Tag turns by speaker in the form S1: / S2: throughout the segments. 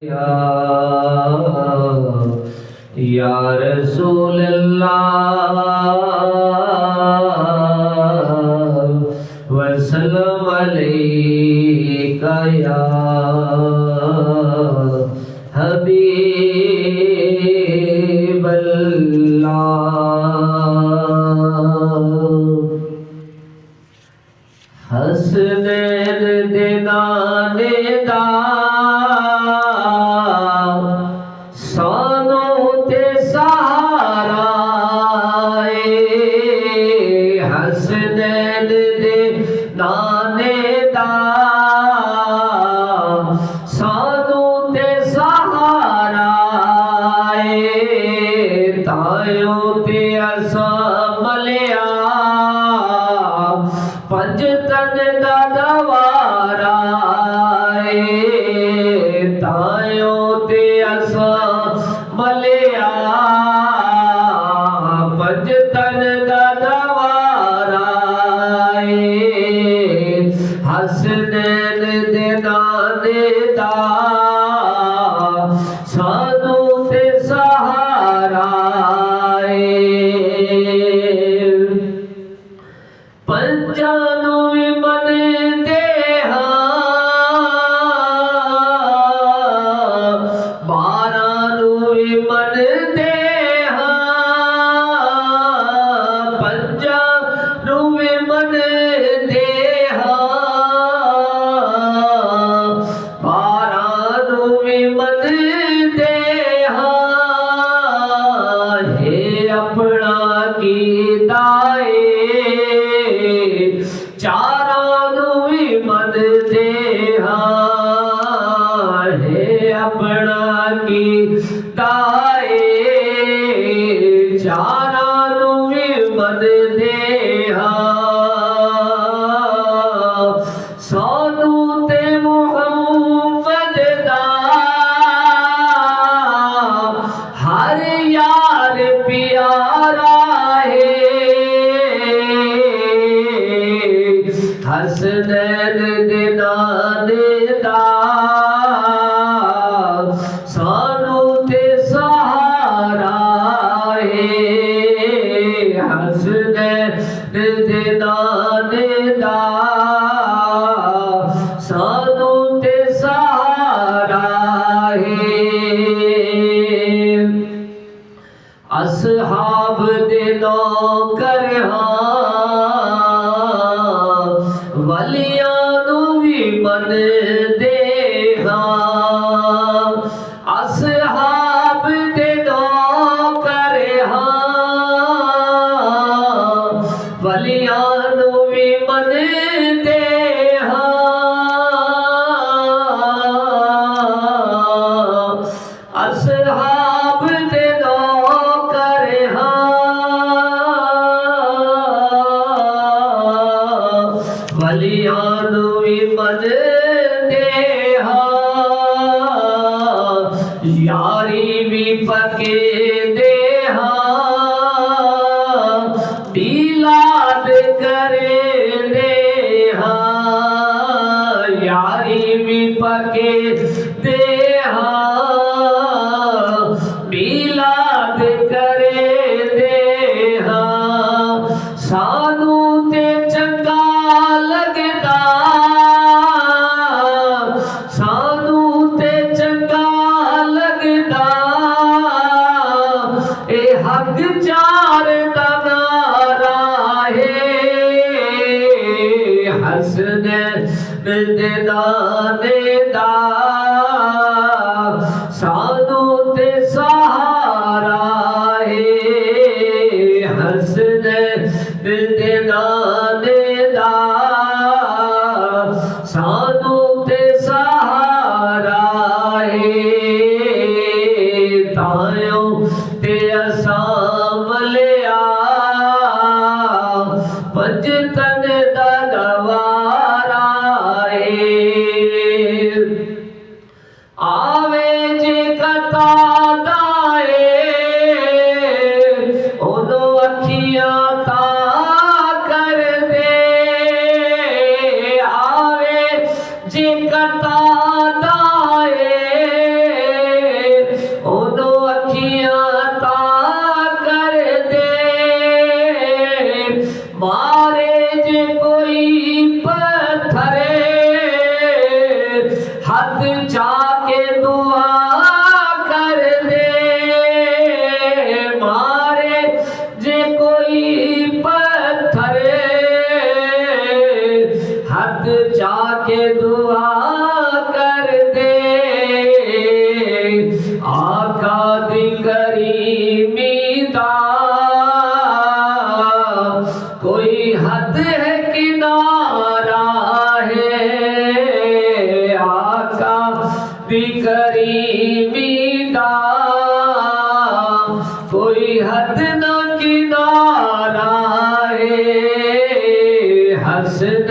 S1: या रसूल अल्लाह वसल्लम अलैका या हबीब अल्लाह। हसनैन दे नाने दा सानू ते सहारा हसनैन दे नाने दा सानू ते सहारा तायो ते असा मलिया पंज तन दा दवारा तायो ते असा मलिया पंज तन दा दवारा हसनैन दे नाने दा सानू ते सहारा पंजां नू भी मनदे बारां नू भी मनदे पंजां नू भी मनदे बारां नू भी मनदे हे अपना कीता चारां नू भी मनदे हे अपना कीता चारां नू भी मनदे सानू ते मुहम्मद दा हर यार प्यारा हसनैन दे नाने दा सानू ते सहारा हसनैन दे नाने दा सानू ते सहारा असहाब दे नौकर वलियां नू भी मनदे असहाब दे नौकर वलियां नू भी मनदे असहाब दे नौकर वलियां नू भी मनदे यारी भी पके दे बिलाद करे दे यारी भी पके दे बिलाद करे दे सानू ते चंगा लगदा सानू ते चंगा लगदा ए हक चार दा नारा हसनैन दे नाने दा सानू ते सहारा हसनैन दे नाने दा सानू ते सहारा तायो ते असा मलिया पंज तन दा दवारा आवे जे कता दाए ओनो अखियां ता कर दे आवे जे कता दाए करीमी दा कोई हद न किनारा है हसन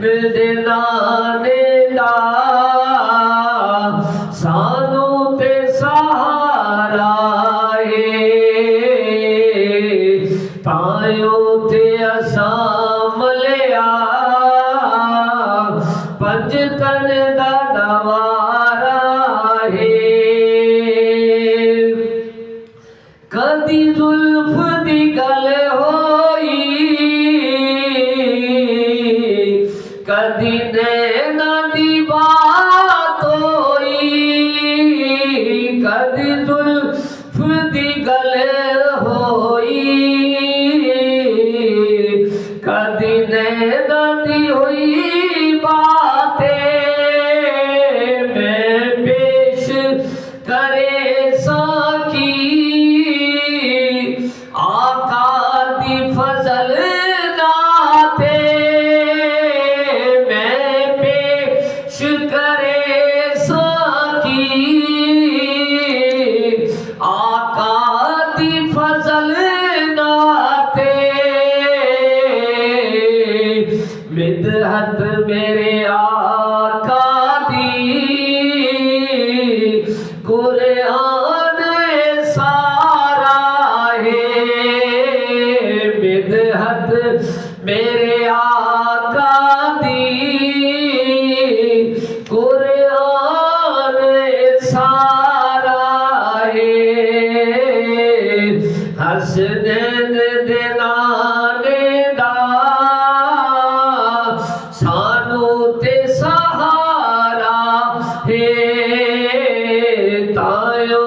S1: मिलनाने दा सानू ते सहारा है तायो ते असां मलिया पंज तन दा नवारा है कदी जुल्फ दी गल होई कदी नैना दी बात होई कदी जुल्फ दी गल होई कदी नैना दी हुई बातें मैं पेश करे साकी आका दी फजल नाते मैं पेश करे साकी आका दी फजल नाते मिदहत मेरे आका दी कुरान सारा है मिदहत मेरे आका दी कुरान सारा है हसनैन दे नाने दा सानू ते सहारा है तायो